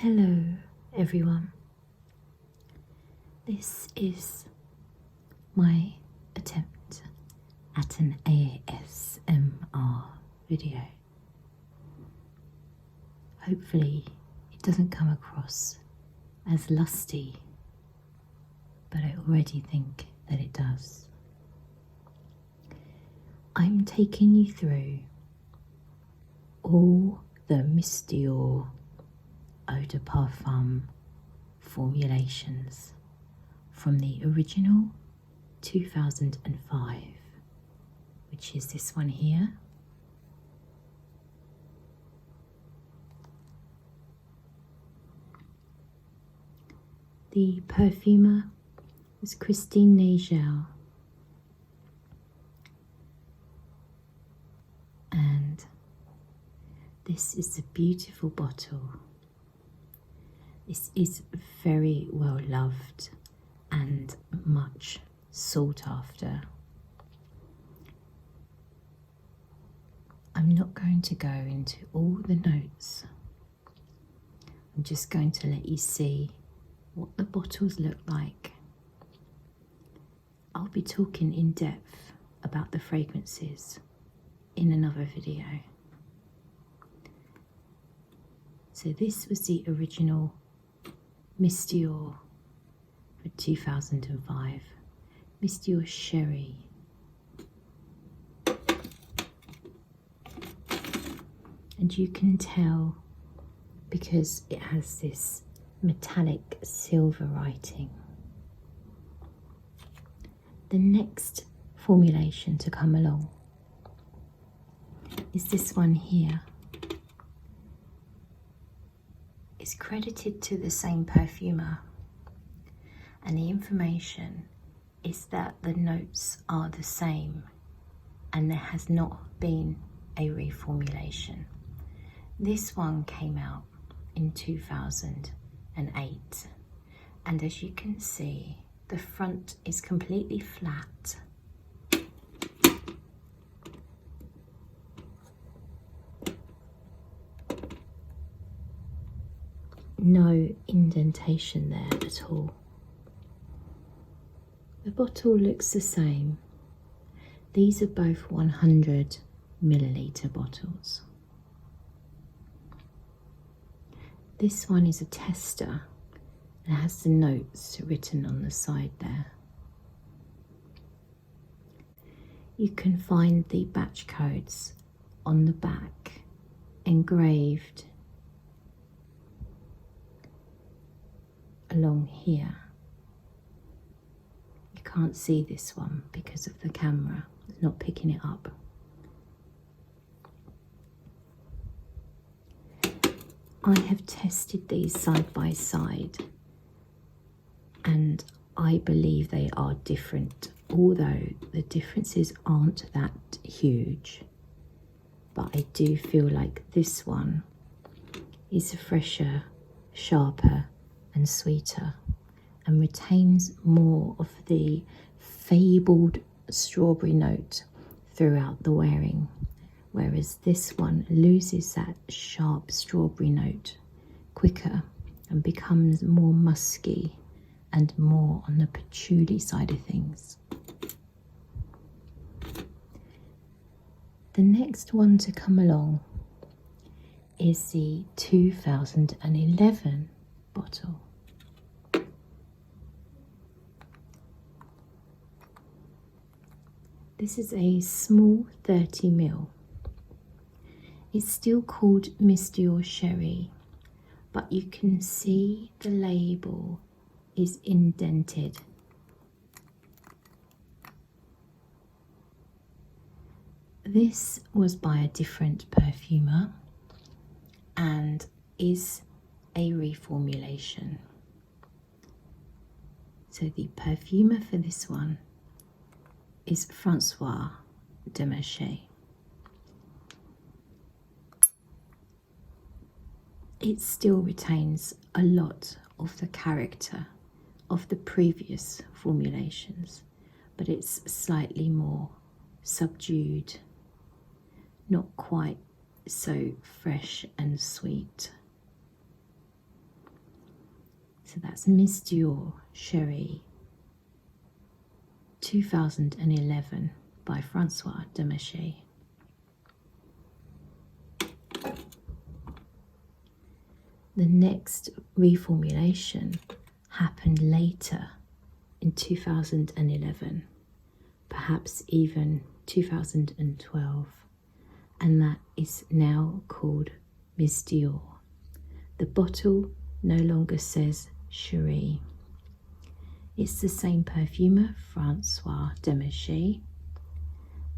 Hello everyone, this is my attempt at an ASMR video. Hopefully it doesn't come across as lusty, but I already think that it does. I'm taking you through all the Miss Dior Eau de Parfum formulations from the original 2005, which is this one here. The perfumer is Christine Nagel, and this is the beautiful bottle. This is very well loved and much sought after. I'm not going to go into all the notes. I'm just going to let you see what the bottles look like. I'll be talking in depth about the fragrances in another video. So this was the original Miss Dior for 2005, Miss Dior Cherie. And you can tell because it has this metallic silver writing. The next formulation to come along is this one here. Is credited to the same perfumer, and the information is that the notes are the same and there has not been a reformulation. This one came out in 2008, and as you can see, the front is completely flat. No indentation there at all. The bottle looks the same. These are both 100 milliliter bottles. This one is a tester and has the notes written on the side there. You can find the batch codes on the back engraved along here. You can't see this one because of the camera, it's not picking it up. I have tested these side by side and I believe they are different, although the differences aren't that huge, but I do feel like this one is fresher, sharper and sweeter, and retains more of the fabled strawberry note throughout the wearing, whereas this one loses that sharp strawberry note quicker and becomes more musky and more on the patchouli side of things. The next one to come along is the 2011 bottle. This is a small 30 ml. It's still called Miss Dior Cherie, but you can see the label is indented. This was by a different perfumer and is a reformulation. So the perfumer for this one is Francois de Marche. It still retains a lot of the character of the previous formulations, but it's slightly more subdued, not quite so fresh and sweet. That's Miss Dior Cherie 2011 by François Demachy. The next reformulation happened later in 2011, perhaps even 2012, and that is now called Miss Dior. The bottle no longer says Cherie. It's the same perfumer, François Demachy,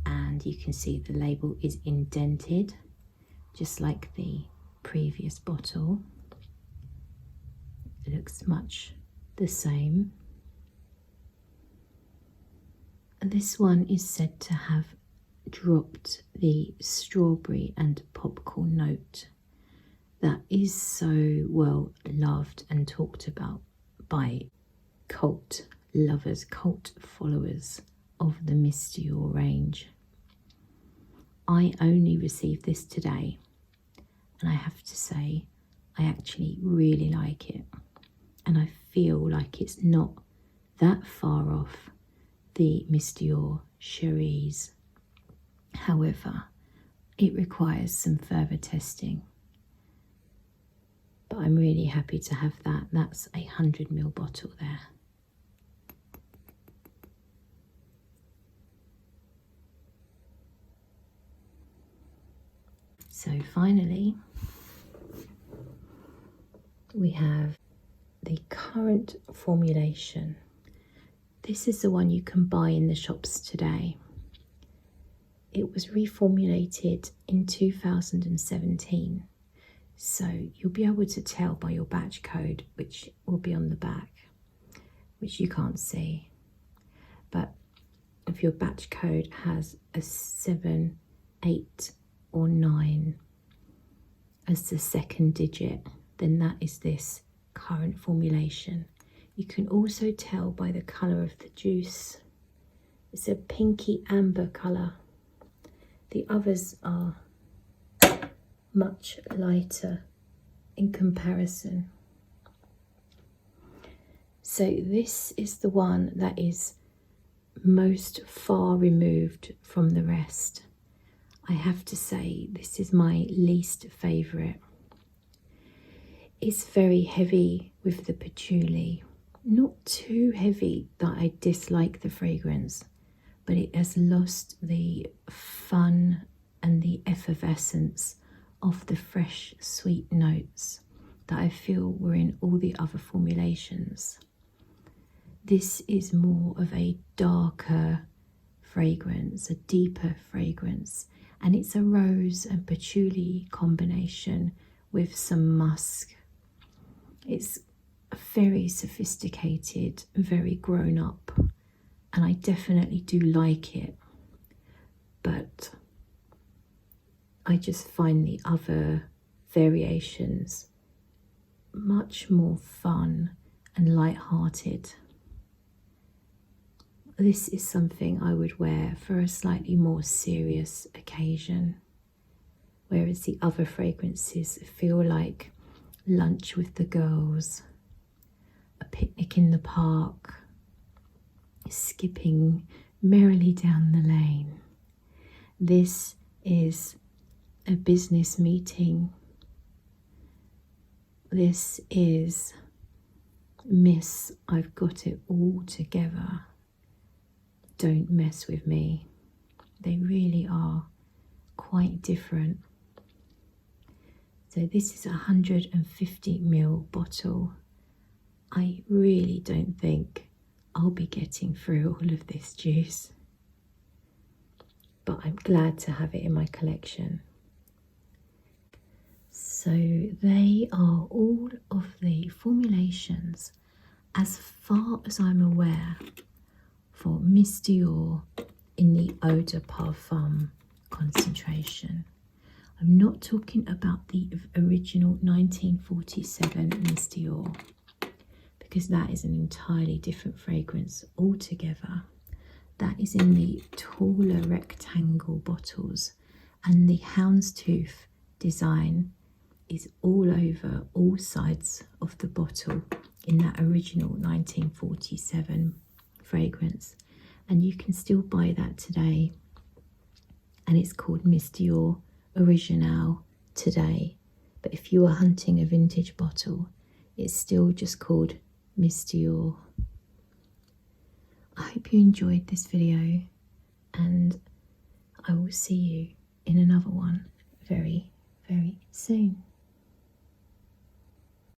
and you can see the label is indented, just like the previous bottle. It looks much the same. This one is said to have dropped the strawberry and popcorn note that is so well loved and talked about by cult lovers, cult followers of the Miss Dior range. I only received this today, and I have to say I actually really like it, and I feel like it's not that far off the Miss Dior Cheries. However, it requires some further testing, but I'm really happy to have that. That's a 100ml bottle there. So finally, we have the current formulation. This is the one you can buy in the shops today. It was reformulated in 2017, so you'll be able to tell by your batch code, which will be on the back, which you can't see. But if your batch code has a 7, 8 or 9 as the second digit, then that is this current formulation. You can also tell by the colour of the juice. It's a pinky amber colour. The others are much lighter in comparison. So this is the one that is most far removed from the rest. I have to say this is my least favourite. It's very heavy with the patchouli. Not too heavy that I dislike the fragrance, but it has lost the fun and the effervescence of the fresh, sweet notes that I feel were in all the other formulations. This is more of a darker fragrance, a deeper fragrance, and it's a rose and patchouli combination with some musk. It's very sophisticated, very grown up, and I definitely do like it, but I just find the other variations much more fun and light-hearted. This is something I would wear for a slightly more serious occasion, whereas the other fragrances feel like lunch with the girls, a picnic in the park, skipping merrily down the lane. This is a business meeting. This is Miss, I've got it all together. Don't mess with me. They really are quite different. So this is a 150ml bottle. I really don't think I'll be getting through all of this juice, but I'm glad to have it in my collection. So they are all of the formulations, as far as I'm aware, for Miss Dior in the Eau de Parfum concentration. I'm not talking about the original 1947 Miss Dior, because that is an entirely different fragrance altogether. That is in the taller rectangle bottles, and the houndstooth design is all over all sides of the bottle, in that original 1947 fragrance, and you can still buy that today, and it's called Miss Dior Original today. But if you are hunting a vintage bottle, it's still just called Miss Dior. I hope you enjoyed this video, and I will see you in another one very, very soon.